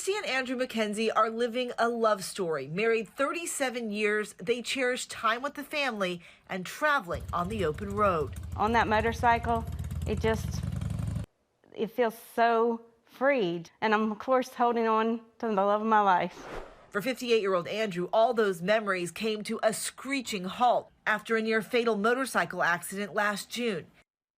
Christy and Andrew McKenzie are living a love story. Married 37 years, they cherish time with the family and traveling on the open road. On that motorcycle, it feels so freed. And I'm, of course, holding on to the love of my life. For 58-year-old Andrew, all those memories came to a screeching halt after a near-fatal motorcycle accident last June.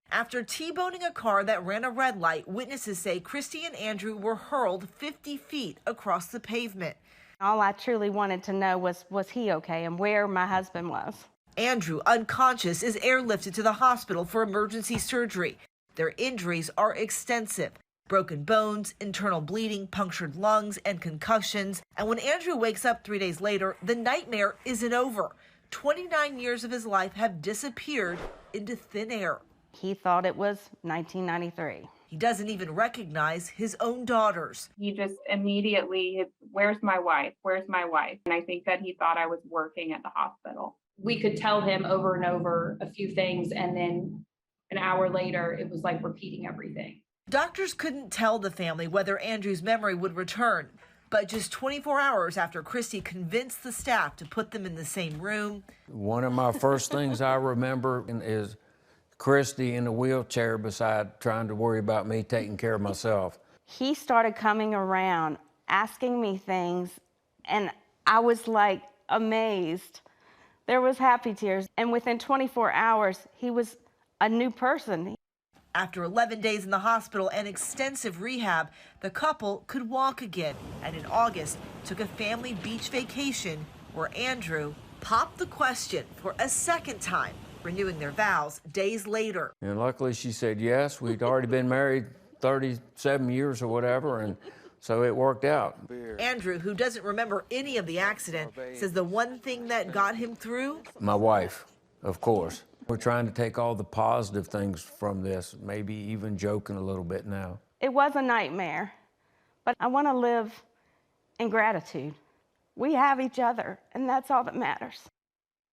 After T-boning a car that ran a red light, witnesses say Christy and Andrew were hurled 50 feet across the pavement. All I truly wanted to know was he okay and where my husband was. Andrew, unconscious, is airlifted to the hospital for emergency surgery. Their injuries are extensive. Broken bones, internal bleeding, punctured lungs, and concussions. And when Andrew wakes up 3 days later, the nightmare isn't over. 29 years of his life have disappeared into thin air. He thought it was 1993. He doesn't even recognize his own daughters. He just immediately, where's my wife? Where's my wife? And I think that he thought I was working at the hospital. We could tell him over and over a few things, and then an hour later, it was like repeating everything. Doctors couldn't tell the family whether Andrew's memory would return. But just 24 hours after Christy convinced the staff to put them in the same room. One of my first things I remember is Christy in the wheelchair beside trying to worry about me taking care of myself. He started coming around, asking me things, and I was like amazed. There was happy tears, and within 24 hours, he was a new person. After 11 days in the hospital and extensive rehab, the couple could walk again, and in August took a family beach vacation where Andrew popped the question for a second time, renewing their vows days later. And luckily she said yes. We'd already been married 37 years or whatever, and so it worked out. Andrew, who doesn't remember any of the accident, says the one thing that got him through? My wife, of course. We're trying to take all the positive things from this, maybe even joking a little bit now. It was a nightmare, but I want to live in gratitude. We have each other, and that's all that matters.